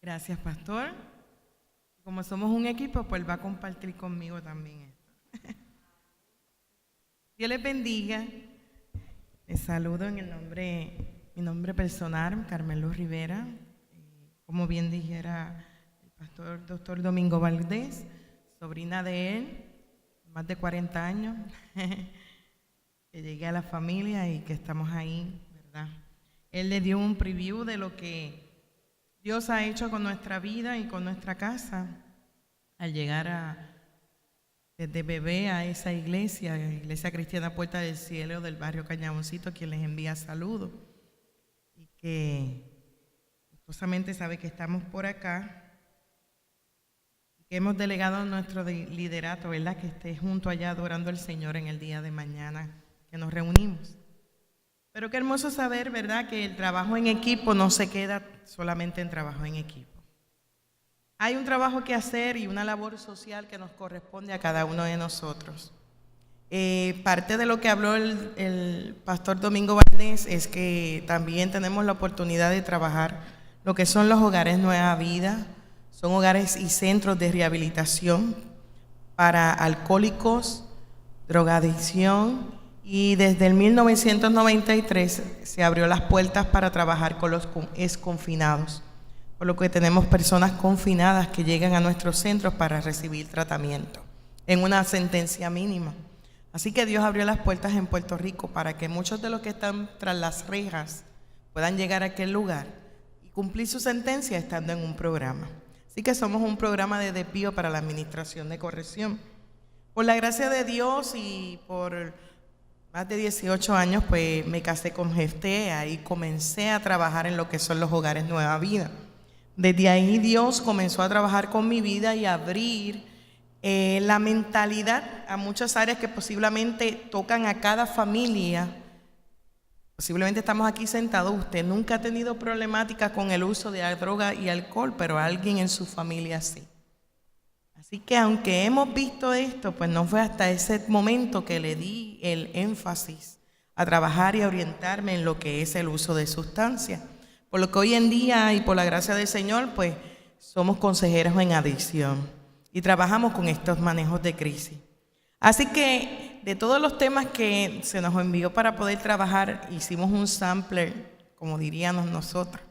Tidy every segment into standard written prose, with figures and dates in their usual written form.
Gracias, pastor. Como somos un equipo, pues va a compartir conmigo también esto. Dios les bendiga. Les saludo en mi nombre personal, Carmen Luz Rivera. Como bien dijera el pastor doctor Domingo Valdés, sobrina de él, más de 40 años, que llegué a la familia y que estamos ahí, ¿verdad? Él le dio un preview de lo que Dios ha hecho con nuestra vida y con nuestra casa al llegar desde bebé a esa iglesia cristiana Puerta del Cielo del barrio Cañaboncito, quien les envía saludos y que gustosamente sabe que estamos por acá y que hemos delegado nuestro liderato, ¿verdad? Que esté junto allá adorando al Señor en el día de mañana que nos reunimos. Pero qué hermoso saber, ¿verdad?, que el trabajo en equipo no se queda solamente en trabajo en equipo. Hay un trabajo que hacer y una labor social que nos corresponde a cada uno de nosotros. Parte de lo que habló el pastor Domingo Valdés es que también tenemos la oportunidad de trabajar lo que son los hogares Nueva Vida. Son hogares y centros de rehabilitación para alcohólicos, drogadicción. Y desde el 1993 se abrió las puertas para trabajar con los exconfinados, por lo que tenemos personas confinadas que llegan a nuestros centros para recibir tratamiento en una sentencia mínima. Así que Dios abrió las puertas en Puerto Rico para que muchos de los que están tras las rejas puedan llegar a aquel lugar y cumplir su sentencia estando en un programa. Así que somos un programa de desvío para la administración de corrección. Por la gracia de Dios y por más de 18 años, pues me casé con Gestea y comencé a trabajar en lo que son los hogares Nueva Vida. Desde ahí Dios comenzó a trabajar con mi vida y a abrir la mentalidad a muchas áreas que posiblemente tocan a cada familia. Posiblemente estamos aquí sentados, usted nunca ha tenido problemática con el uso de droga y alcohol, pero alguien en su familia sí. Así que aunque hemos visto esto, pues no fue hasta ese momento que le di el énfasis a trabajar y a orientarme en lo que es el uso de sustancias. Por lo que hoy en día y por la gracia del Señor, pues somos consejeros en adicción y trabajamos con estos manejos de crisis. Así que de todos los temas que se nos envió para poder trabajar, hicimos un sampler, como diríamos nosotros,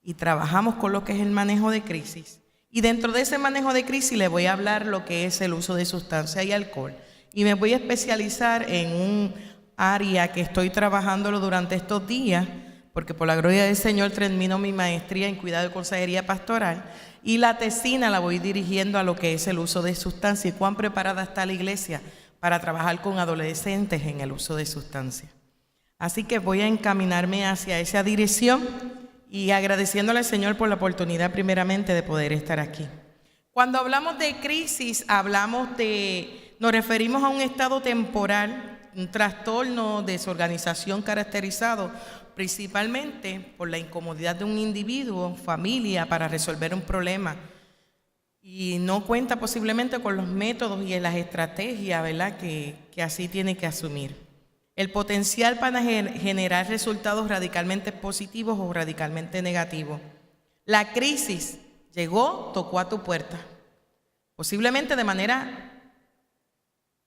y trabajamos con lo que es el manejo de crisis. Y dentro de ese manejo de crisis le voy a hablar lo que es el uso de sustancias y alcohol. Y me voy a especializar en un área que estoy trabajándolo durante estos días, porque por la gloria del Señor termino mi maestría en cuidado y consejería pastoral y la tesina la voy dirigiendo a lo que es el uso de sustancias y cuán preparada está la iglesia para trabajar con adolescentes en el uso de sustancias. Así que voy a encaminarme hacia esa dirección y agradeciéndole al Señor por la oportunidad primeramente de poder estar aquí. Cuando hablamos de crisis, nos referimos a un estado temporal, un trastorno, desorganización caracterizado principalmente por la incomodidad de un individuo, familia, para resolver un problema y no cuenta posiblemente con los métodos y las estrategias, ¿verdad?, que así tiene que asumir. El potencial para generar resultados radicalmente positivos o radicalmente negativos. La crisis llegó, tocó a tu puerta, posiblemente de manera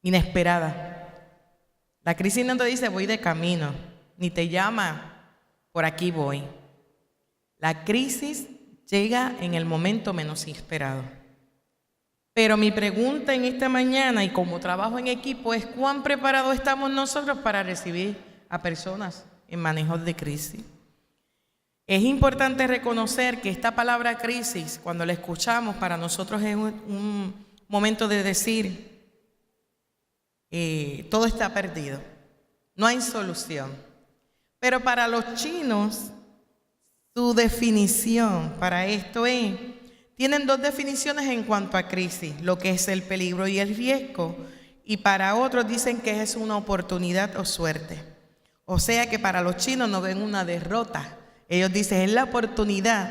inesperada. La crisis no te dice voy de camino, ni te llama por aquí voy. La crisis llega en el momento menos esperado. Pero mi pregunta en esta mañana y como trabajo en equipo es ¿cuán preparados estamos nosotros para recibir a personas en manejo de crisis? Es importante reconocer que esta palabra crisis, cuando la escuchamos, para nosotros es un momento de decir todo está perdido, no hay solución. Pero para los chinos, su definición para esto es... Tienen dos definiciones en cuanto a crisis, lo que es el peligro y el riesgo, y para otros dicen que es una oportunidad o suerte. O sea que para los chinos no ven una derrota, ellos dicen es la oportunidad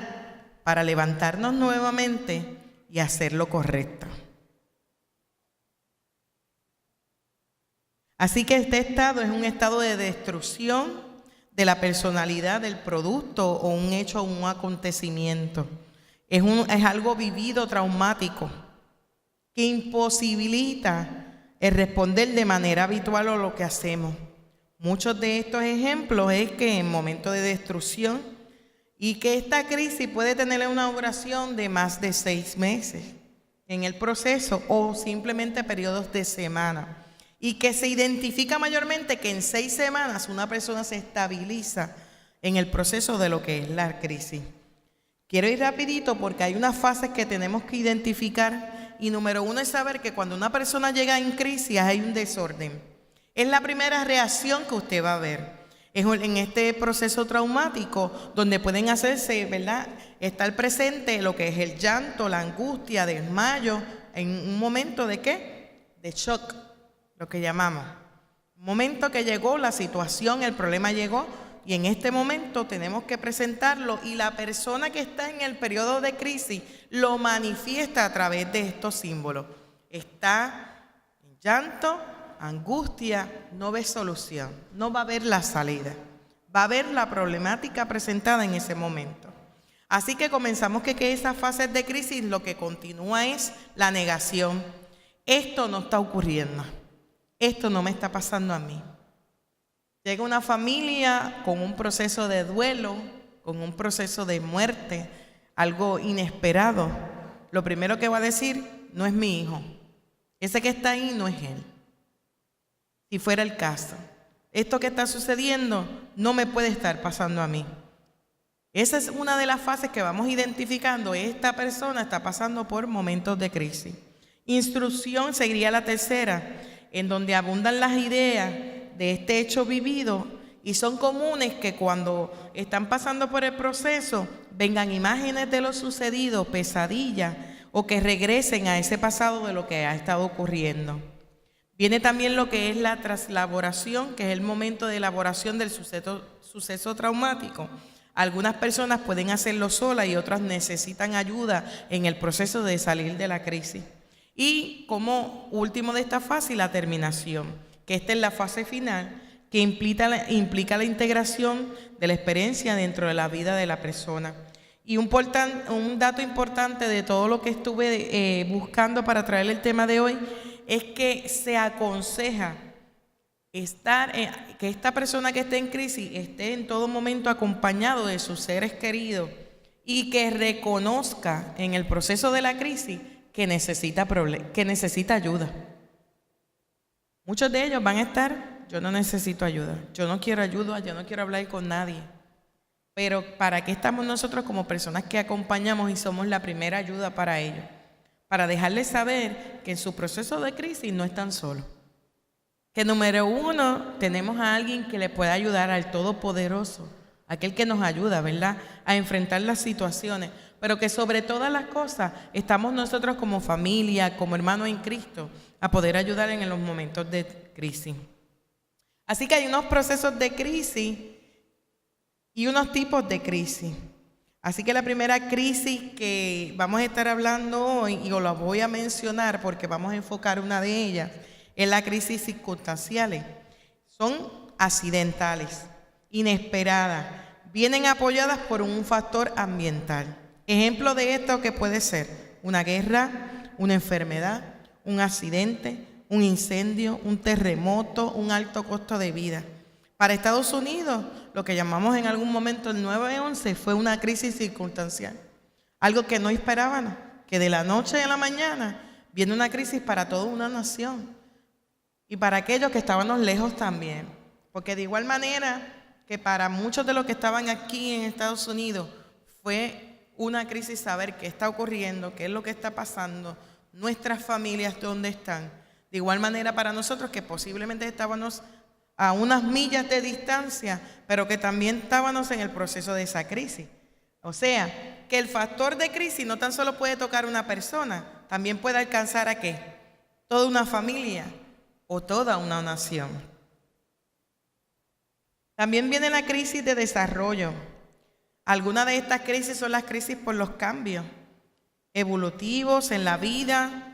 para levantarnos nuevamente y hacer lo correcto. Así que este estado es un estado de destrucción de la personalidad del producto o un hecho o un acontecimiento. Es algo vivido traumático que imposibilita el responder de manera habitual a lo que hacemos. Muchos de estos ejemplos es que en momentos de destrucción y que esta crisis puede tener una duración de más de 6 meses en el proceso o simplemente periodos de semana, y que se identifica mayormente que en 6 semanas una persona se estabiliza en el proceso de lo que es la crisis. Quiero ir rapidito porque hay unas fases que tenemos que identificar, y número 1 es saber que cuando una persona llega en crisis hay un desorden. Es la primera reacción que usted va a ver. Es en este proceso traumático donde pueden hacerse, ¿verdad?, estar presente lo que es el llanto, la angustia, desmayo, en un momento de ¿qué? De shock, lo que llamamos. Un momento que llegó la situación, el problema llegó, y en este momento tenemos que presentarlo, y la persona que está en el periodo de crisis lo manifiesta a través de estos símbolos. Está en llanto, angustia, no ve solución, no va a ver la salida, va a ver la problemática presentada en ese momento. Así que comenzamos que esas fases de crisis lo que continúa es la negación. Esto no está ocurriendo, esto no me está pasando a mí. Llega una familia con un proceso de duelo, con un proceso de muerte, algo inesperado. Lo primero que va a decir, no es mi hijo, ese que está ahí no es él. Si fuera el caso, esto que está sucediendo no me puede estar pasando a mí. Esa es una de las fases que vamos identificando. Esta persona está pasando por momentos de crisis. Instrucción sería la tercera, en donde abundan las ideas de este hecho vivido, y son comunes que cuando están pasando por el proceso vengan imágenes de lo sucedido, pesadillas, o que regresen a ese pasado de lo que ha estado ocurriendo. Viene también lo que es la traslaboración, que es el momento de elaboración del suceso traumático. Algunas personas pueden hacerlo solas y otras necesitan ayuda en el proceso de salir de la crisis. Y como último de esta fase, la terminación, que esta es la fase final, que implica la integración de la experiencia dentro de la vida de la persona. Y un dato importante de todo lo que estuve buscando para traer el tema de hoy es que se aconseja que esta persona que esté en crisis esté en todo momento acompañado de sus seres queridos, y que reconozca en el proceso de la crisis que necesita ayuda. Muchos de ellos van a estar, yo no necesito ayuda, yo no quiero ayuda, yo no quiero hablar con nadie. Pero ¿para qué estamos nosotros como personas que acompañamos y somos la primera ayuda para ellos? Para dejarles saber que en su proceso de crisis no están solos. Que número 1, tenemos a alguien que le puede ayudar, al Todopoderoso, aquel que nos ayuda, ¿verdad?, a enfrentar las situaciones. Pero que sobre todas las cosas estamos nosotros como familia, como hermanos en Cristo, a poder ayudar en los momentos de crisis. Así que hay unos procesos de crisis y unos tipos de crisis. Así que la primera crisis que vamos a estar hablando hoy, y os la voy a mencionar porque vamos a enfocar una de ellas, es la crisis circunstanciales. Son accidentales, inesperadas, vienen apoyadas por un factor ambiental. Ejemplo de esto que puede ser una guerra, una enfermedad, un accidente, un incendio, un terremoto, un alto costo de vida. Para Estados Unidos, lo que llamamos en algún momento el 9/11 fue una crisis circunstancial. Algo que no esperaban, que de la noche a la mañana viene una crisis para toda una nación y para aquellos que estábamos lejos también. Porque de igual manera que para muchos de los que estaban aquí en Estados Unidos fue una crisis saber qué está ocurriendo, qué es lo que está pasando, nuestras familias dónde están. De igual manera para nosotros que posiblemente estábamos a unas millas de distancia, pero que también estábamos en el proceso de esa crisis. O sea, que el factor de crisis no tan solo puede tocar a una persona, también puede alcanzar a ¿qué? Toda una familia o toda una nación. También viene la crisis de desarrollo. Algunas de estas crisis son las crisis por los cambios evolutivos en la vida.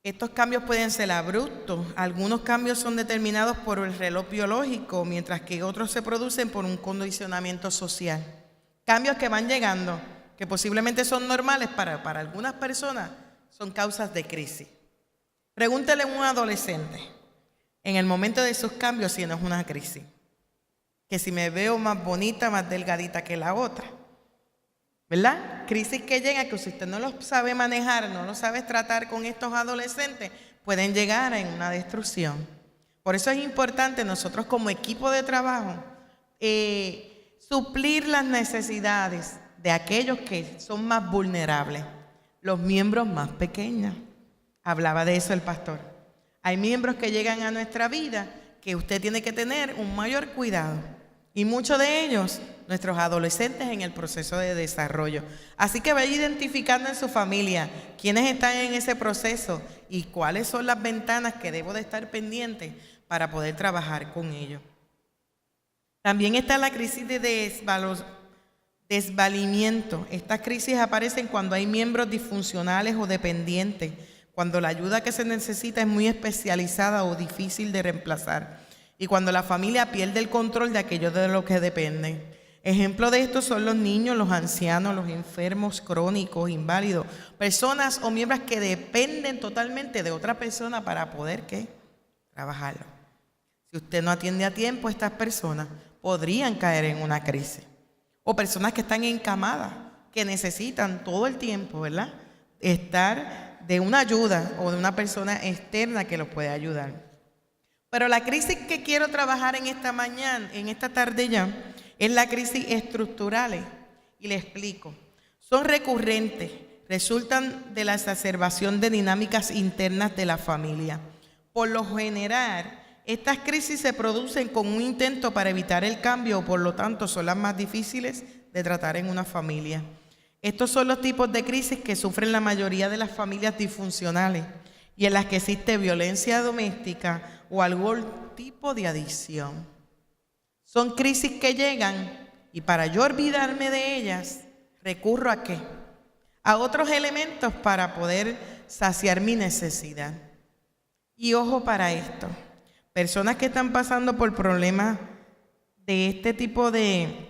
Estos cambios pueden ser abruptos. Algunos cambios son determinados por el reloj biológico, mientras que otros se producen por un condicionamiento social. Cambios que van llegando, que posiblemente son normales, para algunas personas son causas de crisis. Pregúntele a un adolescente en el momento de sus cambios si no es una crisis. Que si me veo más bonita, más delgadita que la otra, ¿verdad? Crisis que llegan, que si usted no los sabe manejar, no los sabe tratar con estos adolescentes, pueden llegar a una destrucción. Por eso es importante nosotros como equipo de trabajo suplir las necesidades de aquellos que son más vulnerables, los miembros más pequeños. Hablaba de eso el pastor. Hay miembros que llegan a nuestra vida que usted tiene que tener un mayor cuidado. Y muchos de ellos, nuestros adolescentes en el proceso de desarrollo. Así que vaya identificando en su familia quiénes están en ese proceso y cuáles son las ventanas que debo de estar pendiente para poder trabajar con ellos. También está la crisis de desvalimiento. Estas crisis aparecen cuando hay miembros disfuncionales o dependientes, cuando la ayuda que se necesita es muy especializada o difícil de reemplazar, y cuando la familia pierde el control de aquello de lo que dependen. Ejemplo de esto son los niños, los ancianos, los enfermos crónicos, inválidos, personas o miembros que dependen totalmente de otra persona para poder trabajarlo. Si usted no atiende a tiempo, estas personas podrían caer en una crisis. O personas que están encamadas, que necesitan todo el tiempo, ¿verdad?, estar de una ayuda o de una persona externa que los pueda ayudar. Pero la crisis que quiero trabajar en esta mañana, en esta tarde ya, es la crisis estructurales. Y le explico. Son recurrentes, resultan de la exacerbación de dinámicas internas de la familia. Por lo general, estas crisis se producen con un intento para evitar el cambio, o por lo tanto son las más difíciles de tratar en una familia. Estos son los tipos de crisis que sufren la mayoría de las familias disfuncionales y en las que existe violencia doméstica o algún tipo de adicción. Son crisis que llegan y para yo olvidarme de ellas, recurro ¿a qué? A otros elementos para poder saciar mi necesidad. Y ojo para esto, personas que están pasando por problemas de este tipo de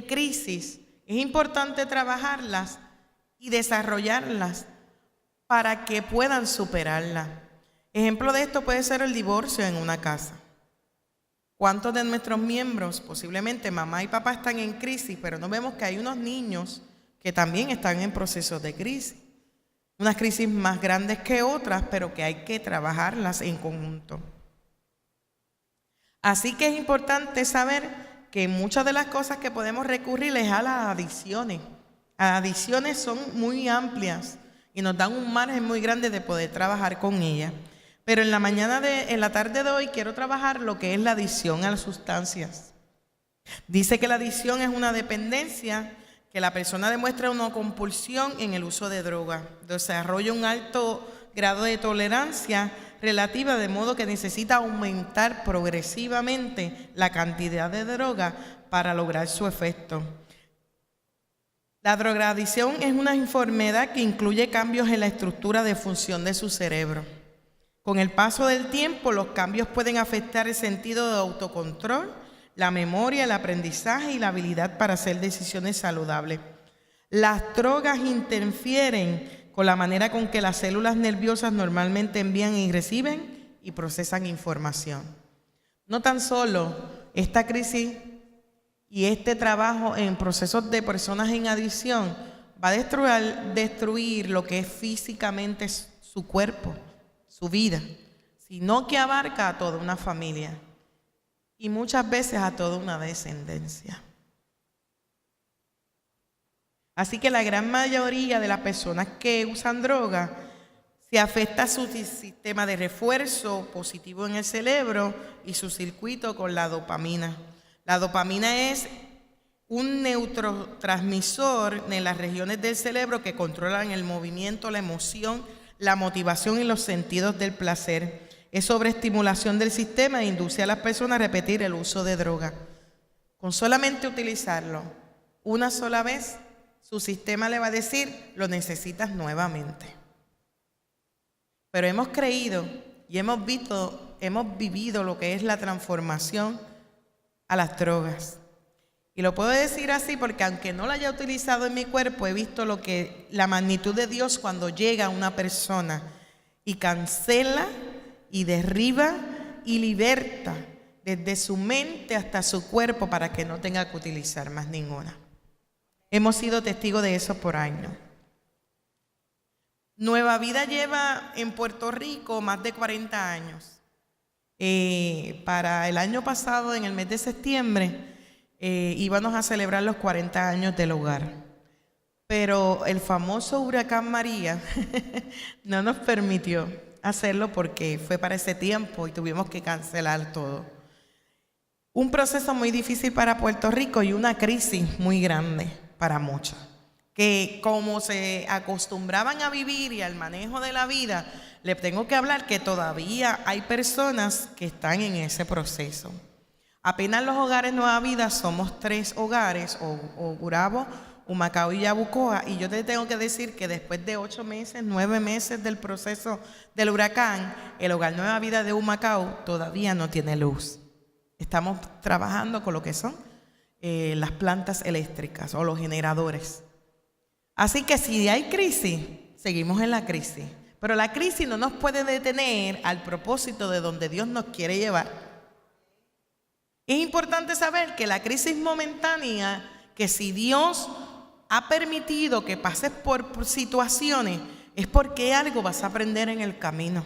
crisis, es importante trabajarlas y desarrollarlas para que puedan superarlas. Ejemplo de esto puede ser el divorcio en una casa. ¿Cuántos de nuestros miembros, posiblemente mamá y papá, están en crisis, pero no vemos que hay unos niños que también están en procesos de crisis? Unas crisis más grandes que otras, pero que hay que trabajarlas en conjunto. Así que es importante saber que muchas de las cosas que podemos recurrir es a las adicciones. Las adicciones son muy amplias y nos dan un margen muy grande de poder trabajar con ellas. Pero en la tarde de hoy quiero trabajar lo que es la adicción a las sustancias. Dice que la adicción es una dependencia que la persona demuestra una compulsión en el uso de droga, desarrolla un alto grado de tolerancia relativa, de modo que necesita aumentar progresivamente la cantidad de droga para lograr su efecto. La drogadicción es una enfermedad que incluye cambios en la estructura de función de su cerebro. Con el paso del tiempo, los cambios pueden afectar el sentido de autocontrol, la memoria, el aprendizaje y la habilidad para hacer decisiones saludables. Las drogas interfieren con la manera con que las células nerviosas normalmente envían y reciben y procesan información. No tan solo esta crisis y este trabajo en procesos de personas en adicción va a destruir lo que es físicamente su cuerpo, su vida, sino que abarca a toda una familia y muchas veces a toda una descendencia. Así que la gran mayoría de las personas que usan droga se afecta su sistema de refuerzo positivo en el cerebro y su circuito con la dopamina. La dopamina es un neurotransmisor en las regiones del cerebro que controlan el movimiento, la emoción, la motivación y los sentidos del placer. Es sobreestimulación del sistema e induce a las personas a repetir el uso de droga. Con solamente utilizarlo una sola vez, su sistema le va a decir, lo necesitas nuevamente. Pero hemos creído y hemos vivido lo que es la transformación a las drogas. Y lo puedo decir así porque aunque no lo haya utilizado en mi cuerpo, he visto la magnitud de Dios cuando llega a una persona y cancela y derriba y liberta desde su mente hasta su cuerpo para que no tenga que utilizar más ninguna. Hemos sido testigos de eso por años. Nueva Vida lleva en Puerto Rico más de 40 años. Para el año pasado, en el mes de septiembre, íbamos a celebrar los 40 años del hogar. Pero el famoso huracán María no nos permitió hacerlo porque fue para ese tiempo y tuvimos que cancelar todo. Un proceso muy difícil para Puerto Rico y una crisis muy grande para muchos, que como se acostumbraban a vivir y al manejo de la vida, les tengo que hablar que todavía hay personas que están en ese proceso. Apenas los hogares Nueva Vida somos 3 hogares, o Gurabo, Humacao y Yabucoa, y yo te tengo que decir que después de 8 meses, 9 meses del proceso del huracán, el hogar Nueva Vida de Humacao todavía no tiene luz. Estamos trabajando con lo que son las plantas eléctricas o los generadores. Así que si hay crisis, seguimos en la crisis. Pero la crisis no nos puede detener al propósito de donde Dios nos quiere llevar. Es importante saber que la crisis momentánea, que si Dios ha permitido que pases por situaciones, es porque algo vas a aprender en el camino.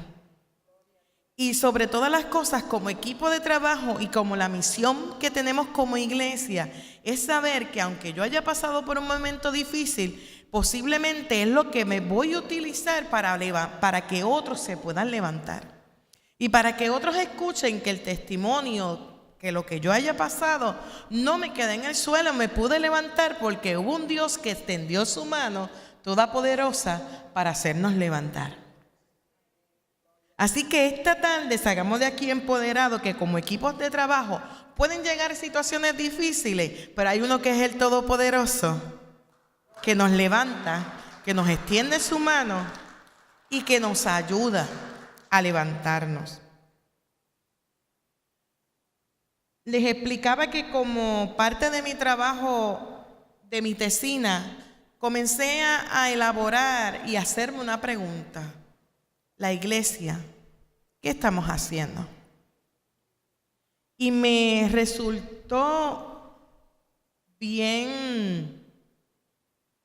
Y sobre todas las cosas, como equipo de trabajo y como la misión que tenemos como iglesia, es saber que aunque yo haya pasado por un momento difícil, posiblemente es lo que me voy a utilizar para que otros se puedan levantar. Y para que otros escuchen que el testimonio, que lo que yo haya pasado, no me quedé en el suelo, me pude levantar porque hubo un Dios que extendió su mano todopoderosa para hacernos levantar. Así que esta tarde salgamos de aquí empoderados, que como equipos de trabajo pueden llegar situaciones difíciles, pero hay uno que es el Todopoderoso, que nos levanta, que nos extiende su mano y que nos ayuda a levantarnos. Les explicaba que como parte de mi trabajo, de mi tesina, comencé a elaborar y a hacerme una pregunta. La iglesia, ¿qué estamos haciendo? Y me resultó bien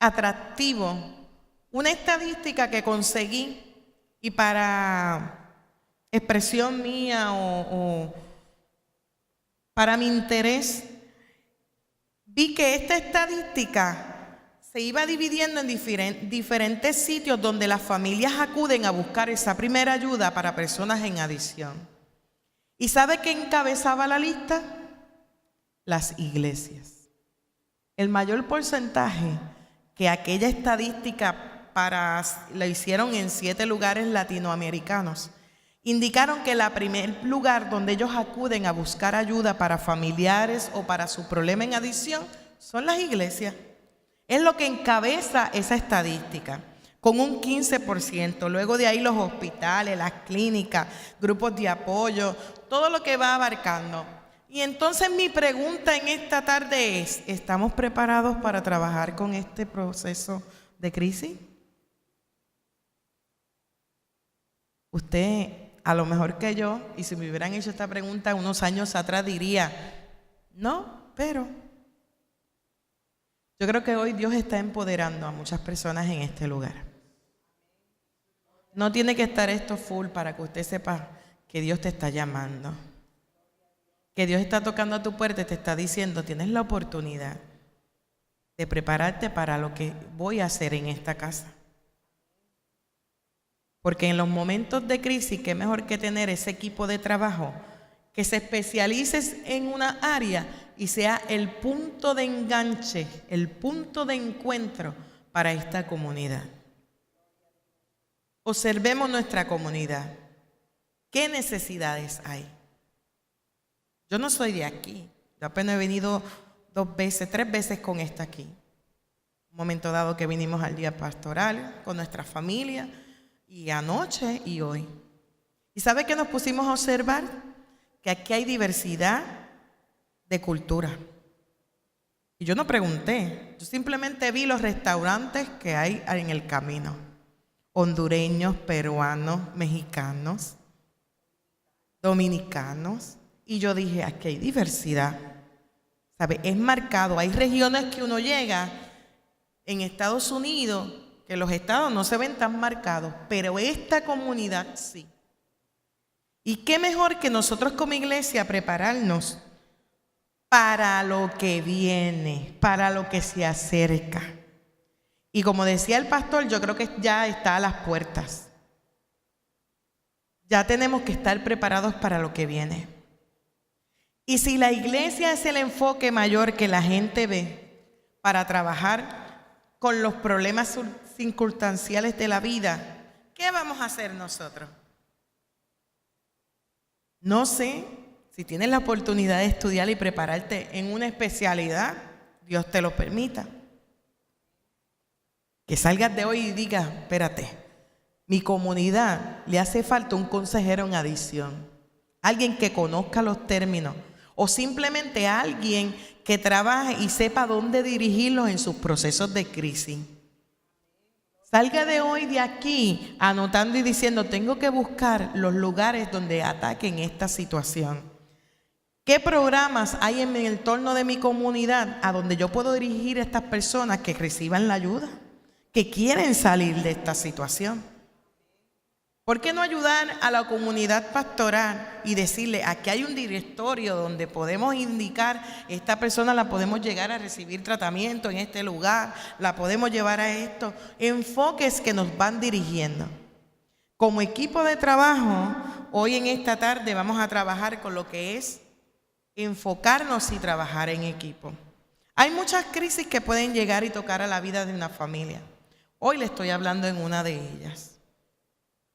atractivo una estadística que conseguí, y para expresión mía o para mi interés, vi que esta estadística se iba dividiendo en diferentes sitios donde las familias acuden a buscar esa primera ayuda para personas en adicción. ¿Y sabe qué encabezaba la lista? Las iglesias. El mayor porcentaje que aquella estadística la hicieron en 7 lugares latinoamericanos, indicaron que el primer lugar donde ellos acuden a buscar ayuda para familiares o para su problema en adicción son las iglesias. Es lo que encabeza esa estadística, con un 15%. Luego de ahí los hospitales, las clínicas, grupos de apoyo, todo lo que va abarcando. Y entonces mi pregunta en esta tarde es, ¿estamos preparados para trabajar con este proceso de crisis? Usted, a lo mejor que yo, y si me hubieran hecho esta pregunta unos años atrás, diría, no, pero... Yo creo que hoy Dios está empoderando a muchas personas en este lugar. No tiene que estar esto full para que usted sepa que Dios te está llamando. Que Dios está tocando a tu puerta y te está diciendo, tienes la oportunidad de prepararte para lo que voy a hacer en esta casa. Porque en los momentos de crisis, qué mejor que tener ese equipo de trabajo que se especialice en una área y sea el punto de enganche, el punto de encuentro para esta comunidad. Observemos nuestra comunidad. ¿Qué necesidades hay? Yo no soy de aquí. Yo apenas he venido 2 veces, 3 veces con esta aquí. Un momento dado que vinimos al día pastoral con nuestra familia, y anoche y hoy. ¿Y sabe qué nos pusimos a observar? Que aquí hay diversidad de cultura. Y yo no pregunté, yo simplemente vi los restaurantes que hay en el camino. Hondureños, peruanos, mexicanos, dominicanos. Y yo dije, aquí hay diversidad. ¿Sabe? Es marcado. Hay regiones que uno llega en Estados Unidos, que los estados no se ven tan marcados, pero esta comunidad sí. Y qué mejor que nosotros como iglesia prepararnos para lo que viene, para lo que se acerca. Y como decía el pastor, yo creo que ya está a las puertas. Ya tenemos que estar preparados para lo que viene. Y si la iglesia es el enfoque mayor que la gente ve para trabajar con los problemas circunstanciales de la vida, ¿qué vamos a hacer nosotros? No sé si tienes la oportunidad de estudiar y prepararte en una especialidad, Dios te lo permita. Que salgas de hoy y digas, espérate, mi comunidad le hace falta un consejero en adición, alguien que conozca los términos o simplemente alguien que trabaje y sepa dónde dirigirlos en sus procesos de crisis. Salga de hoy de aquí anotando y diciendo, tengo que buscar los lugares donde ataquen esta situación. ¿Qué programas hay en el entorno de mi comunidad a donde yo puedo dirigir a estas personas que reciban la ayuda, que quieren salir de esta situación? ¿Por qué no ayudar a la comunidad pastoral y decirle, aquí hay un directorio donde podemos indicar, esta persona la podemos llegar a recibir tratamiento en este lugar, la podemos llevar a esto? Enfoques que nos van dirigiendo. Como equipo de trabajo, hoy en esta tarde vamos a trabajar con lo que es enfocarnos y trabajar en equipo. Hay muchas crisis que pueden llegar y tocar a la vida de una familia. Hoy le estoy hablando en una de ellas.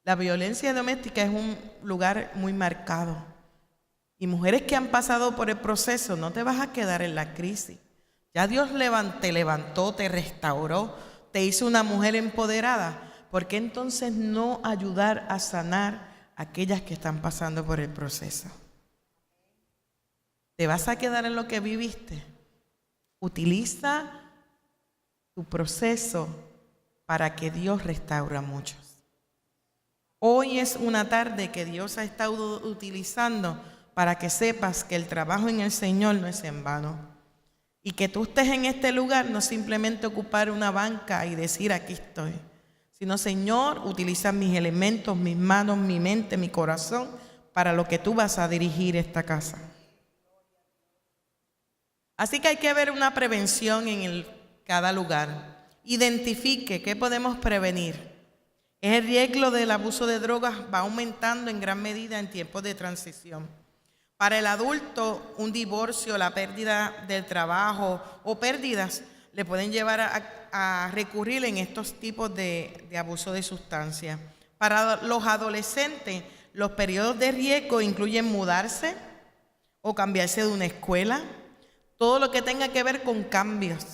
La violencia doméstica es un lugar muy marcado. Y mujeres que han pasado por el proceso, no te vas a quedar en la crisis. Ya Dios te levantó, te restauró, te hizo una mujer empoderada. ¿Por qué entonces no ayudar a sanar a aquellas que están pasando por el proceso? ¿Te vas a quedar en lo que viviste? Utiliza tu proceso para que Dios restaure a muchos. Hoy es una tarde que Dios ha estado utilizando para que sepas que el trabajo en el Señor no es en vano. Y que tú estés en este lugar no simplemente ocupar una banca y decir aquí estoy, sino Señor, utiliza mis elementos, mis manos, mi mente, mi corazón para lo que tú vas a dirigir esta casa. Así que hay que ver una prevención en cada lugar. Identifique qué podemos prevenir. El riesgo del abuso de drogas va aumentando en gran medida en tiempos de transición. Para el adulto, un divorcio, la pérdida del trabajo o pérdidas le pueden llevar a recurrir en estos tipos de abuso de sustancias. Para los adolescentes, los periodos de riesgo incluyen mudarse o cambiarse de una escuela, todo lo que tenga que ver con cambios.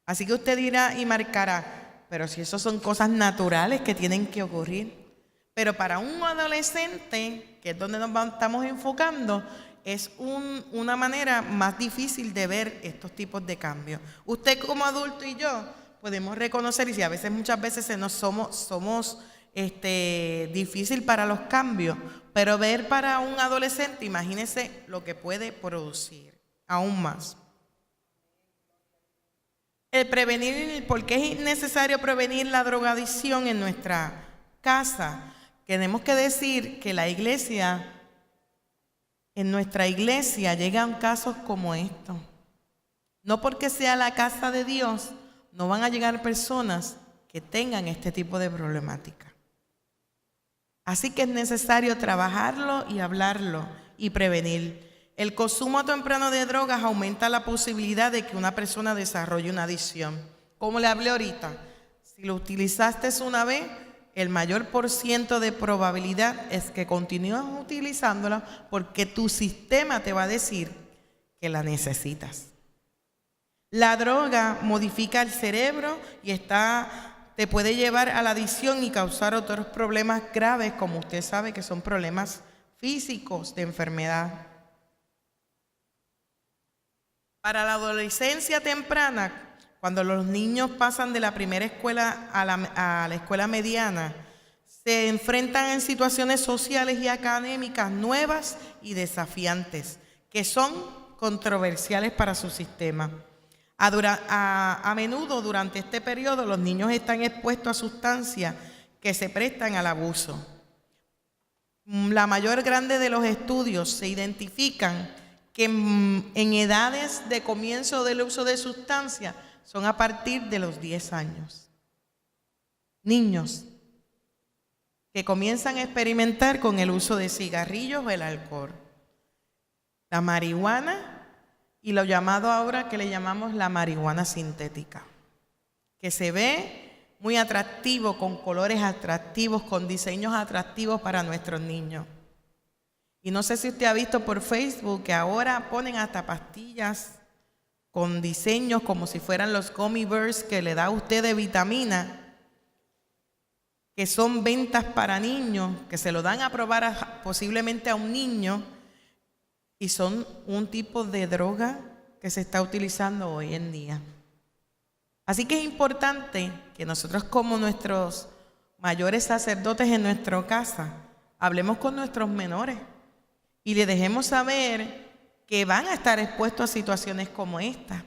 Así que usted dirá y marcará, pero si eso son cosas naturales que tienen que ocurrir. Pero para un adolescente, que es donde estamos enfocando, es una manera más difícil de ver estos tipos de cambios. Usted como adulto y yo podemos reconocer, y si a veces, muchas veces somos difícil para los cambios, pero ver para un adolescente, imagínese lo que puede producir aún más. El prevenir, ¿por qué es necesario prevenir la drogadicción en nuestra casa? Tenemos que decir que en nuestra iglesia llegan casos como estos. No porque sea la casa de Dios, no van a llegar personas que tengan este tipo de problemática. Así que es necesario trabajarlo y hablarlo y prevenir. El consumo temprano de drogas aumenta la posibilidad de que una persona desarrolle una adicción. Como le hablé ahorita, si lo utilizaste una vez, el mayor % de probabilidad es que continúes utilizándola porque tu sistema te va a decir que la necesitas. La droga modifica el cerebro y te puede llevar a la adicción y causar otros problemas graves, como usted sabe que son problemas físicos de enfermedad. Para la adolescencia temprana, cuando los niños pasan de la primera escuela a la escuela mediana, se enfrentan en situaciones sociales y académicas nuevas y desafiantes, que son controversiales para su sistema. A menudo durante este periodo los niños están expuestos a sustancias que se prestan al abuso. La mayor grande de los estudios se identifican que en edades de comienzo del uso de sustancias son a partir de los 10 años. Niños que comienzan a experimentar con el uso de cigarrillos o el alcohol, la marihuana y lo llamado ahora que le llamamos la marihuana sintética, que se ve muy atractivo, con colores atractivos, con diseños atractivos para nuestros niños. Y no sé si usted ha visto por Facebook que ahora ponen hasta pastillas con diseños como si fueran los gummy bears que le da a usted de vitamina, que son ventas para niños, que se lo dan a probar posiblemente a un niño, y son un tipo de droga que se está utilizando hoy en día. Así que es importante que nosotros, como nuestros mayores sacerdotes en nuestra casa, hablemos con nuestros menores y les dejemos saber que van a estar expuestos a situaciones como esta.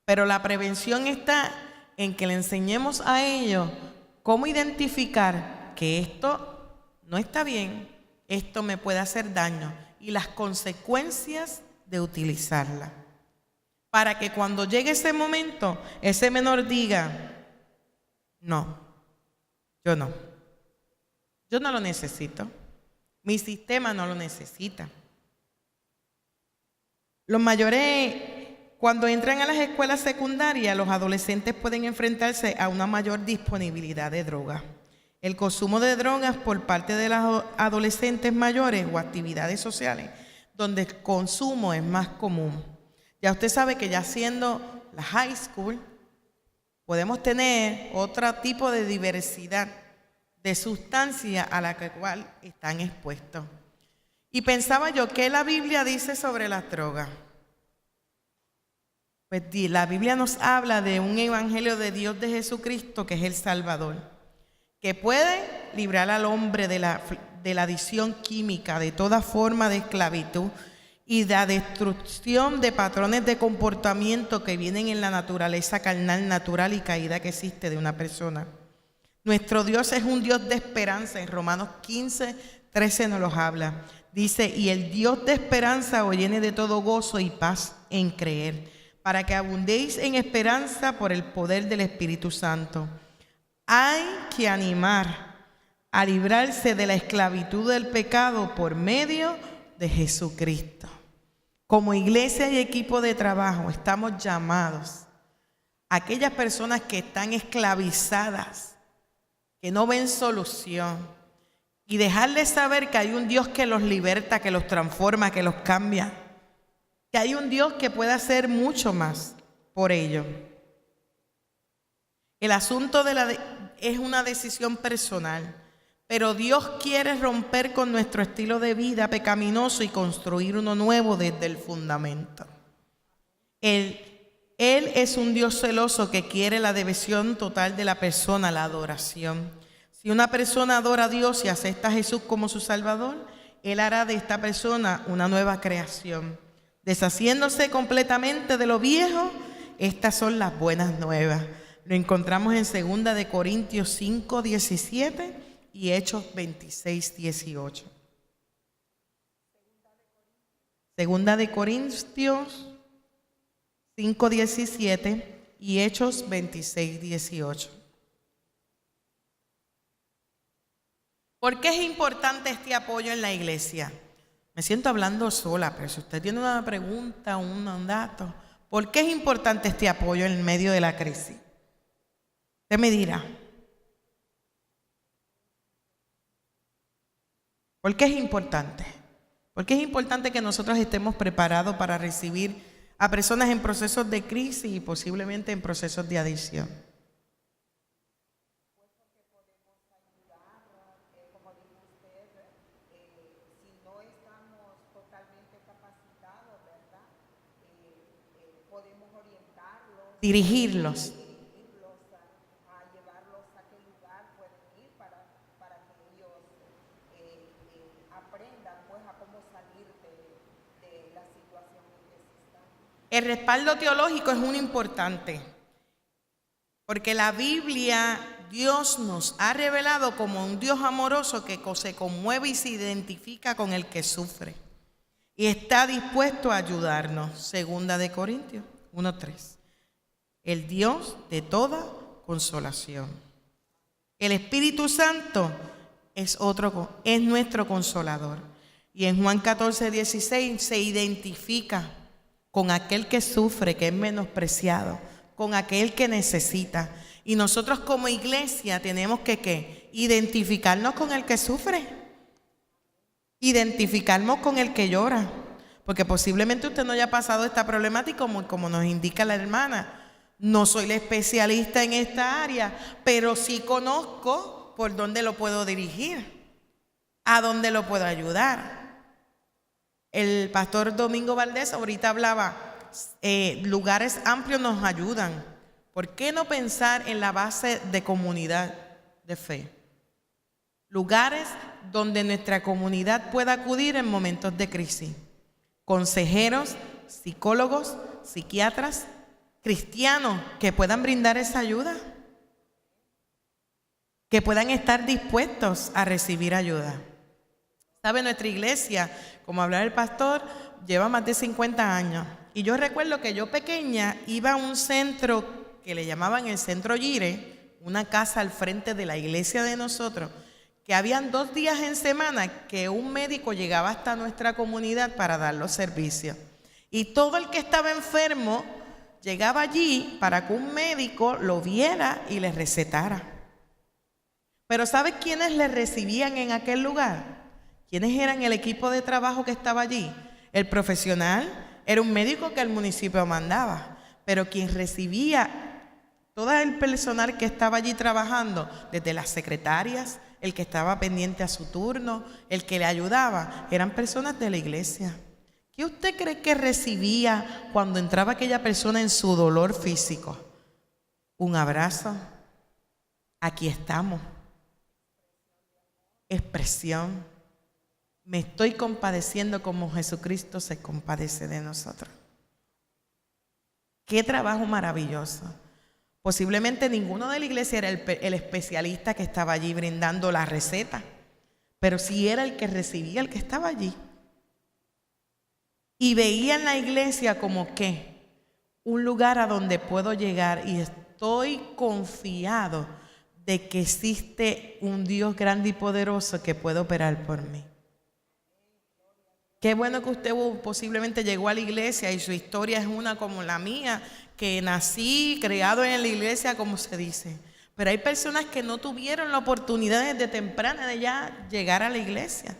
Pero la prevención está en que le enseñemos a ellos cómo identificar que esto no está bien, esto me puede hacer daño y las consecuencias de utilizarla. Para que cuando llegue ese momento, ese menor diga, no, yo no lo necesito, mi sistema no lo necesita. Los mayores, cuando entran a las escuelas secundarias, los adolescentes pueden enfrentarse a una mayor disponibilidad de drogas. El consumo de drogas por parte de los adolescentes mayores o actividades sociales, donde el consumo es más común. Ya usted sabe que ya siendo la high school, podemos tener otro tipo de diversidad de sustancias a la cual están expuestos. Y pensaba yo, ¿qué la Biblia dice sobre las drogas? Pues la Biblia nos habla de un evangelio de Dios de Jesucristo, que es el Salvador, que puede librar al hombre de la adicción química, de toda forma de esclavitud y de la destrucción de patrones de comportamiento que vienen en la naturaleza carnal, natural y caída que existe de una persona. Nuestro Dios es un Dios de esperanza. En Romanos 15:13 nos los habla. Dice, y el Dios de esperanza os llene de todo gozo y paz en creer, para que abundéis en esperanza por el poder del Espíritu Santo. Hay que animar a librarse de la esclavitud del pecado por medio de Jesucristo. Como iglesia y equipo de trabajo estamos llamados a aquellas personas que están esclavizadas, que no ven solución, y dejarles saber que hay un Dios que los liberta, que los transforma, que los cambia, que hay un Dios que puede hacer mucho más por ellos. El asunto es una decisión personal, pero Dios quiere romper con nuestro estilo de vida pecaminoso y construir uno nuevo desde el fundamento. Él es un Dios celoso que quiere la devoción total de la persona, la adoración. Si una persona adora a Dios y acepta a Jesús como su Salvador, Él hará de esta persona una nueva creación. Deshaciéndose completamente de lo viejo, estas son las buenas nuevas. Lo encontramos en 2 Corintios 5:17 y Hechos 26:18. 2 Corintios 5:17 y Hechos 26:18. ¿Por qué es importante este apoyo en la iglesia? Me siento hablando sola, pero si usted tiene una pregunta, un dato, ¿por qué es importante este apoyo en medio de la crisis? Usted me dirá. ¿Por qué es importante? Porque es importante que nosotros estemos preparados para recibir a personas en procesos de crisis y posiblemente en procesos de adicción. dirigirlos. A llevarlos a qué lugar pueden ir para que ellos aprendan pues a cómo salir de la situación en que se están. El respaldo teológico es muy importante, porque la Biblia, Dios nos ha revelado como un Dios amoroso que se conmueve y se identifica con el que sufre y está dispuesto a ayudarnos. Segunda de Corintios 1:3. El Dios de toda consolación. El Espíritu Santo es nuestro consolador. Y en Juan 14:16 se identifica con aquel que sufre, que es menospreciado, con aquel que necesita. Y nosotros como iglesia tenemos que ¿qué? Identificarnos con el que sufre, identificarnos con el que llora, porque posiblemente usted no haya pasado esta problemática como nos indica la hermana. No soy la especialista en esta área, pero sí conozco por dónde lo puedo dirigir, a dónde lo puedo ayudar. El pastor Domingo Valdés ahorita hablaba, lugares amplios nos ayudan. ¿Por qué no pensar en la base de comunidad de fe? Lugares donde nuestra comunidad pueda acudir en momentos de crisis. Consejeros, psicólogos, psiquiatras, cristianos que puedan brindar esa ayuda, que puedan estar dispuestos a recibir ayuda. ¿Sabe? Nuestra iglesia, como hablaba el pastor, lleva más de 50 años. Y yo recuerdo que yo pequeña iba a un centro que le llamaban el Centro Yire, una casa al frente de la iglesia de nosotros, que habían 2 días en semana que un médico llegaba hasta nuestra comunidad para dar los servicios. Y todo el que estaba enfermo llegaba allí para que un médico lo viera y le recetara. Pero ¿sabes quiénes le recibían en aquel lugar? ¿Quiénes eran el equipo de trabajo que estaba allí? El profesional era un médico que el municipio mandaba, pero quien recibía todo el personal que estaba allí trabajando, desde las secretarias, el que estaba pendiente a su turno, el que le ayudaba, eran personas de la iglesia. ¿Qué usted cree que recibía cuando entraba aquella persona en su dolor físico? Un abrazo. Aquí estamos. Expresión. Me estoy compadeciendo como Jesucristo se compadece de nosotros. Qué trabajo maravilloso. Posiblemente ninguno de la iglesia era el especialista que estaba allí brindando la receta, pero sí era el que recibía, el que estaba allí. Y veía en la iglesia como que un lugar a donde puedo llegar y estoy confiado de que existe un Dios grande y poderoso que puede operar por mí. Qué bueno que usted posiblemente llegó a la iglesia y su historia es una como la mía, que nací, criado en la iglesia, como se dice. Pero hay personas que no tuvieron la oportunidad desde temprana de ya llegar a la iglesia,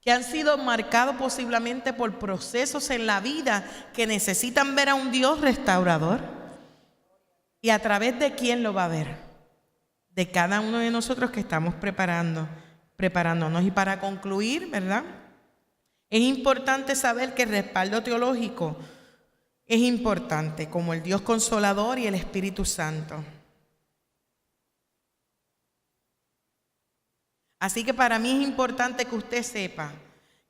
que han sido marcados posiblemente por procesos en la vida que necesitan ver a un Dios restaurador. ¿Y a través de quién lo va a ver? De cada uno de nosotros que estamos preparándonos. Y para concluir, ¿verdad? Es importante saber que el respaldo teológico es importante, como el Dios Consolador y el Espíritu Santo. Así que para mí es importante que usted sepa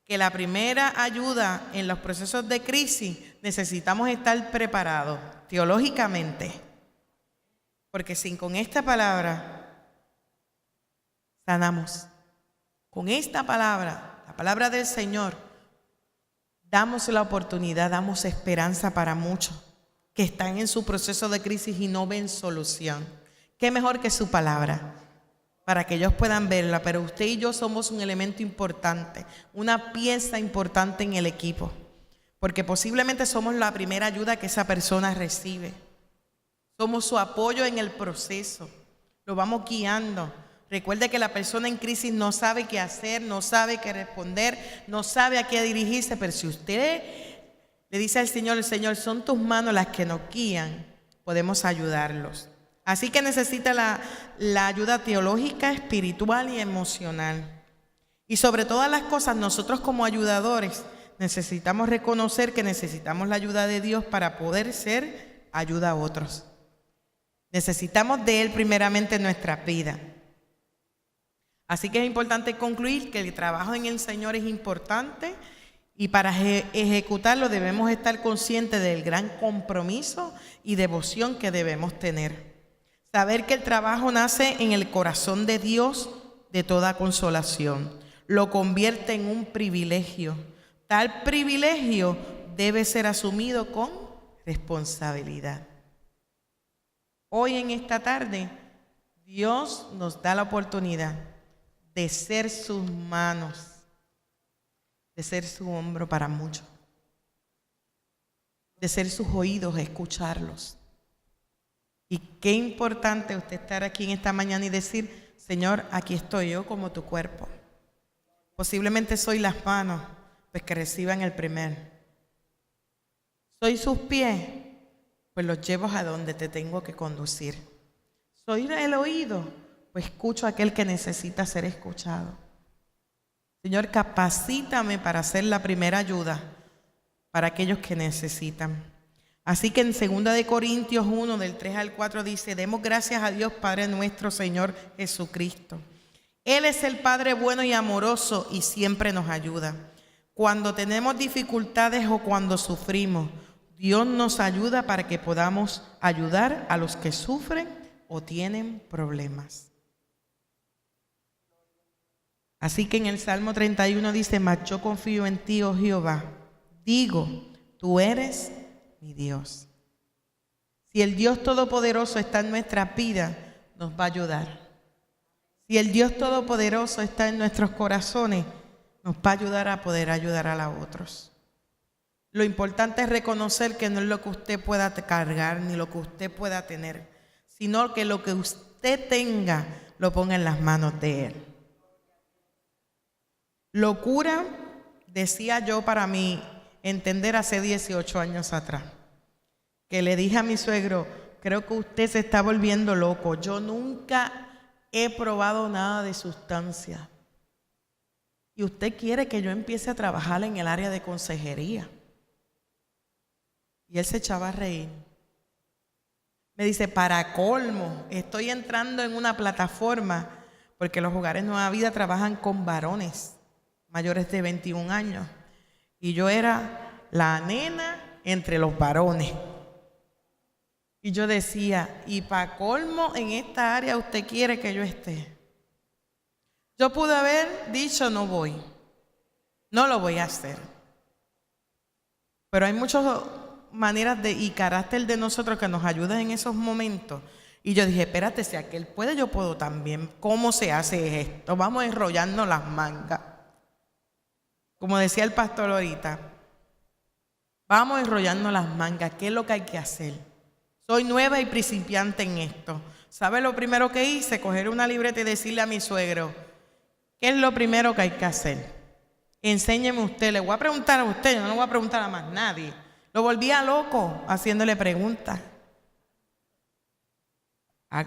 que la primera ayuda en los procesos de crisis necesitamos estar preparados teológicamente, porque con esta palabra sanamos. Con esta palabra, la palabra del Señor, damos la oportunidad, damos esperanza para muchos que están en su proceso de crisis y no ven solución. ¿Qué mejor que su palabra? Para que ellos puedan verla, pero usted y yo somos un elemento importante, una pieza importante en el equipo, porque posiblemente somos la primera ayuda que esa persona recibe. Somos su apoyo en el proceso, lo vamos guiando. Recuerde que la persona en crisis no sabe qué hacer, no sabe qué responder, no sabe a qué dirigirse, pero si usted le dice al Señor, Señor, son tus manos las que nos guían, podemos ayudarlos. Así que necesita la ayuda teológica, espiritual y emocional. Y sobre todas las cosas, nosotros como ayudadores necesitamos reconocer que necesitamos la ayuda de Dios para poder ser ayuda a otros. Necesitamos de Él primeramente en nuestra vida. Así que es importante concluir que el trabajo en el Señor es importante y para ejecutarlo debemos estar conscientes del gran compromiso y devoción que debemos tener. Saber que el trabajo nace en el corazón de Dios de toda consolación. Lo convierte en un privilegio. Tal privilegio debe ser asumido con responsabilidad. Hoy en esta tarde, Dios nos da la oportunidad de ser sus manos, de ser su hombro para muchos, de ser sus oídos, escucharlos. Y qué importante usted estar aquí en esta mañana y decir: Señor, aquí estoy yo como tu cuerpo. Posiblemente soy las manos, pues que reciban el primer. Soy sus pies, pues los llevo a donde te tengo que conducir. Soy el oído, pues escucho a aquel que necesita ser escuchado. Señor, capacítame para hacer la primera ayuda para aquellos que necesitan. Así que en 2 de Corintios 1, del 3 al 4 dice: demos gracias a Dios Padre nuestro Señor Jesucristo. Él es el Padre bueno y amoroso y siempre nos ayuda. Cuando tenemos dificultades o cuando sufrimos, Dios nos ayuda para que podamos ayudar a los que sufren o tienen problemas. Así que en el Salmo 31 dice: mas yo confío en ti, oh Jehová. Digo, tú eres mi Dios. Si el Dios Todopoderoso está en nuestra vida, nos va a ayudar. Si el Dios Todopoderoso está en nuestros corazones, nos va a ayudar a poder ayudar a otros. Lo importante es reconocer que no es lo que usted pueda cargar ni lo que usted pueda tener, sino que lo que usted tenga lo ponga en las manos de Él. Locura, decía yo para mí entender hace 18 años atrás, que le dije a mi suegro: creo que usted se está volviendo loco. Yo nunca he probado nada de sustancia y usted quiere que yo empiece a trabajar en el área de consejería. Y él se echaba a reír. Me dice: para colmo, estoy entrando en una plataforma, porque los hogares Nueva Vida trabajan con varones mayores de 21 años. Y yo era la nena entre los varones. Y yo decía: y para colmo, en esta área usted quiere que yo esté. Yo pude haber dicho: no voy, no lo voy a hacer. Pero hay muchas maneras y carácter de nosotros que nos ayudan en esos momentos. Y yo dije: espérate, si aquel puede, yo puedo también. ¿Cómo se hace esto? Vamos a enrollarnos las mangas. Como decía el pastor ahorita, vamos a enrollarnos las mangas. ¿Qué es lo que hay que hacer? Soy nueva y principiante en esto. ¿Sabe lo primero que hice? Coger una libreta y decirle a mi suegro: ¿qué es lo primero que hay que hacer? Enséñeme usted. Le voy a preguntar a usted, yo no le voy a preguntar a más nadie. Lo volvía loco haciéndole preguntas.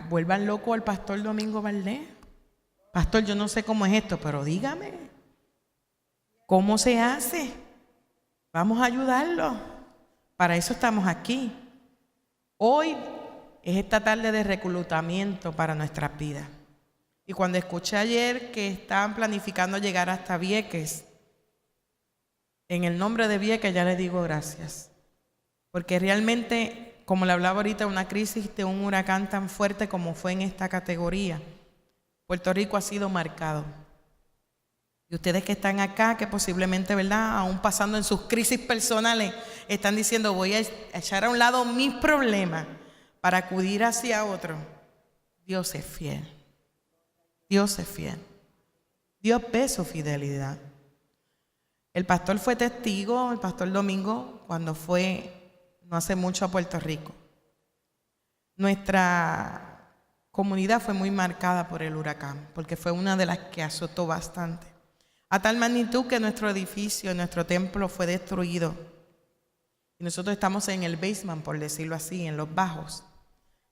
Vuelvan loco al pastor Domingo Valdés. Pastor, yo no sé cómo es esto, pero dígame, ¿cómo se hace? Vamos a ayudarlo. Para eso estamos aquí. Hoy es esta tarde de reclutamiento para nuestras vidas. Y cuando escuché ayer que estaban planificando llegar hasta Vieques, en el nombre de Vieques ya les digo gracias. Porque realmente, como le hablaba ahorita, una crisis de un huracán tan fuerte como fue en esta categoría, Puerto Rico ha sido marcado. Y ustedes que están acá, que posiblemente, ¿verdad?, aún pasando en sus crisis personales, están diciendo: voy a echar a un lado mis problemas para acudir hacia otro. Dios es fiel. Dios es fiel. Dios ve su fidelidad. El pastor fue testigo, el pastor Domingo, cuando fue no hace mucho a Puerto Rico. Nuestra comunidad fue muy marcada por el huracán, porque fue una de las que azotó bastante. A tal magnitud que nuestro edificio, nuestro templo fue destruido. Y nosotros estamos en el basement, por decirlo así, en los bajos,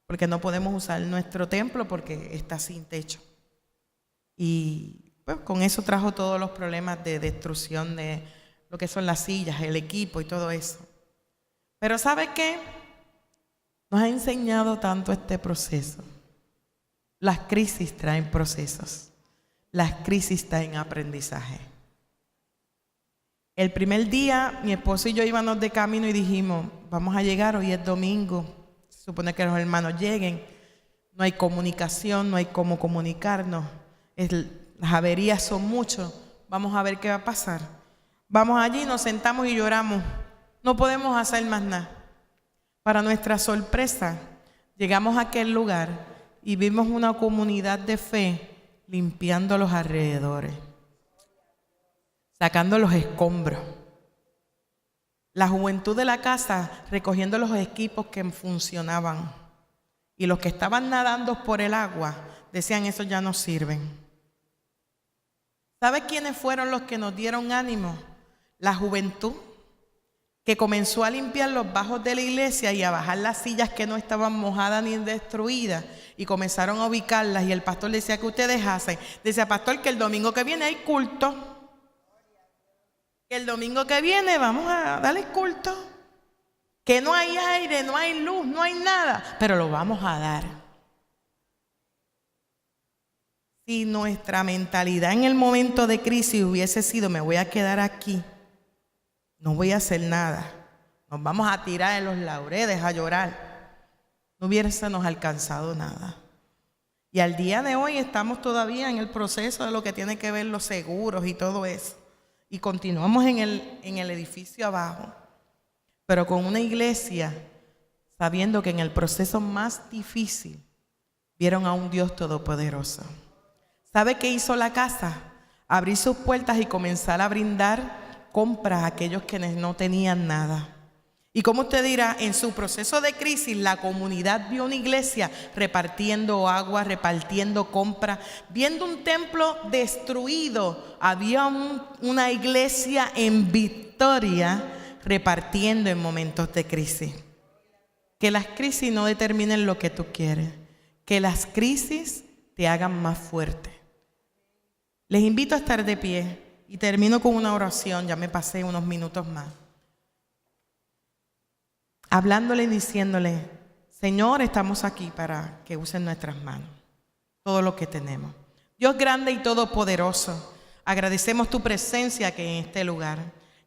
porque no podemos usar nuestro templo porque está sin techo. Y pues con eso trajo todos los problemas de destrucción de lo que son las sillas, el equipo y todo eso. Pero ¿sabe qué? Nos ha enseñado tanto este proceso. Las crisis traen procesos. Las crisis traen aprendizaje. El primer día, mi esposo y yo íbamos de camino y dijimos, vamos a llegar, hoy es domingo. Se supone que los hermanos lleguen. No hay comunicación, no hay cómo comunicarnos. Las averías son muchas. Vamos a ver qué va a pasar. Vamos allí, nos sentamos y lloramos. No podemos hacer más nada. Para nuestra sorpresa, llegamos a aquel lugar y vimos una comunidad de fe limpiando los alrededores, sacando los escombros. La juventud de la casa recogiendo los equipos que funcionaban. Y los que estaban nadando por el agua decían, esos ya no sirven. ¿Sabe quiénes fueron los que nos dieron ánimo? La juventud, que comenzó a limpiar los bajos de la iglesia y a bajar las sillas que no estaban mojadas ni destruidas y comenzaron a ubicarlas. Y el pastor decía, ¿qué ustedes hacen? Decía, pastor, que el domingo que viene hay culto. Que el domingo que viene vamos a darle culto. Que no hay aire, no hay luz, no hay nada, pero lo vamos a dar. Si nuestra mentalidad en el momento de crisis hubiese sido, me voy a quedar aquí, no voy a hacer nada, nos vamos a tirar en los laureles a llorar, no hubiésemos alcanzado nada. Y al día de hoy estamos todavía en el proceso de lo que tiene que ver los seguros y todo eso. Y continuamos en el edificio abajo. Pero con una iglesia, sabiendo que en el proceso más difícil, vieron a un Dios todopoderoso. ¿Sabe qué hizo la casa? Abrir sus puertas y comenzar a brindar compras a aquellos que no tenían nada. Y como usted dirá, en su proceso de crisis, la comunidad vio una iglesia repartiendo agua, repartiendo compras, viendo un templo destruido. Había una iglesia en victoria, repartiendo en momentos de crisis. Que las crisis no determinen lo que tú quieres. Que las crisis te hagan más fuerte. Les invito a estar de pie y termino con una oración. Ya me pasé unos minutos más. Hablándole y diciéndole, Señor, estamos aquí para que usen nuestras manos. Todo lo que tenemos. Dios grande y todopoderoso, agradecemos tu presencia que en este lugar.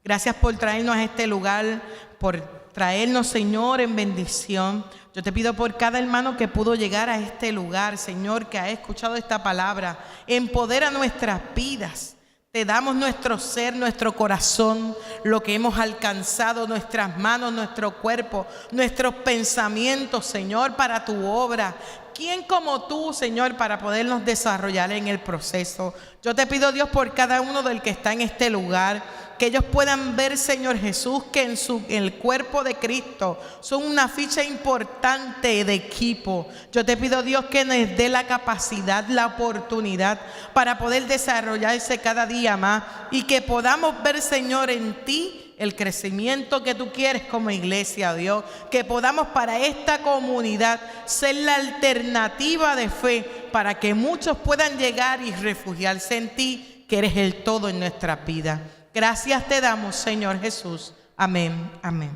Gracias por traernos a este lugar, por traernos, Señor, en bendición. Yo te pido por cada hermano que pudo llegar a este lugar, Señor, que ha escuchado esta palabra. Empodera nuestras vidas. Te damos nuestro ser, nuestro corazón, lo que hemos alcanzado, nuestras manos, nuestro cuerpo, nuestros pensamientos, Señor, para tu obra. ¿Quién como tú, Señor, para podernos desarrollar en el proceso? Yo te pido, Dios, por cada uno del que está en este lugar, que ellos puedan ver, Señor Jesús, que en el cuerpo de Cristo son una ficha importante de equipo. Yo te pido, Dios, que nos dé la capacidad, la oportunidad para poder desarrollarse cada día más y que podamos ver, Señor, en ti el crecimiento que tú quieres como iglesia, Dios. Que podamos para esta comunidad ser la alternativa de fe para que muchos puedan llegar y refugiarse en ti, que eres el todo en nuestra vida. Gracias te damos, Señor Jesús. Amén, amén.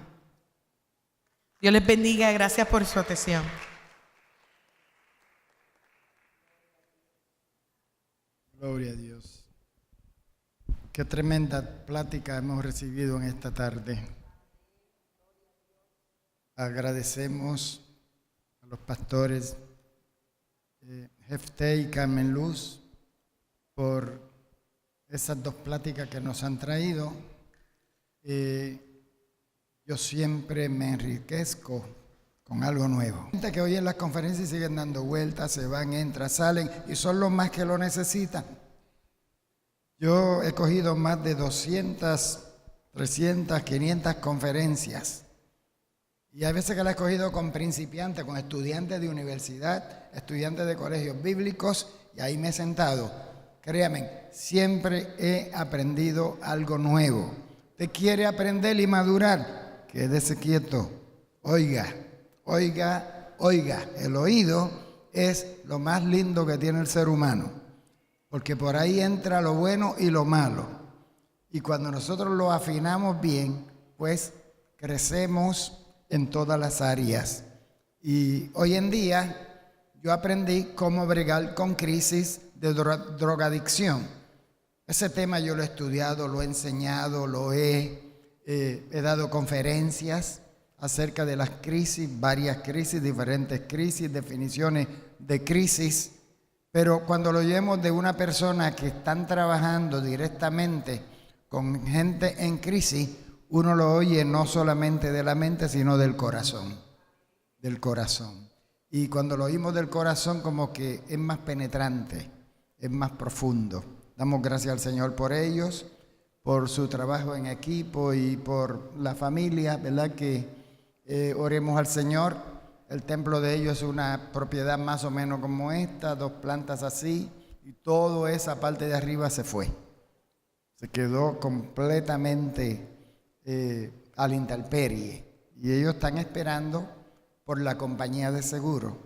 Dios les bendiga. Gracias por su atención. Gloria a Dios. Qué tremenda plática hemos recibido en esta tarde. Agradecemos a los pastores Jefté y Carmen Luz por esas dos pláticas que nos han traído. Yo siempre me enriquezco con algo nuevo. Gente que oyen las conferencias y siguen dando vueltas, se van, entran, salen y son los más que lo necesitan. Yo he cogido más de 200, 300, 500 conferencias. Y hay veces que las he cogido con principiantes, con estudiantes de universidad, estudiantes de colegios bíblicos, y ahí me he sentado. Créanme, siempre he aprendido algo nuevo. ¿Usted quiere aprender y madurar? Quédese quieto. Oiga, oiga, oiga. El oído es lo más lindo que tiene el ser humano, porque por ahí entra lo bueno y lo malo. Y cuando nosotros lo afinamos bien, pues crecemos en todas las áreas. Y hoy en día yo aprendí cómo bregar con crisis de drogadicción. Ese tema yo lo he estudiado, lo he enseñado, he dado conferencias acerca de las crisis, varias crisis, diferentes crisis, definiciones de crisis. Pero cuando lo oímos de una persona que están trabajando directamente con gente en crisis, uno lo oye no solamente de la mente, sino del corazón. Del corazón. Y cuando lo oímos del corazón, como que es más penetrante, es más profundo. Damos gracias al Señor por ellos, por su trabajo en equipo y por la familia, ¿verdad? Que oremos al Señor. El templo de ellos es una propiedad más o menos como esta, 2 plantas así, y toda esa parte de arriba se fue. Se quedó completamente a la intemperie. Y ellos están esperando por la compañía de seguro.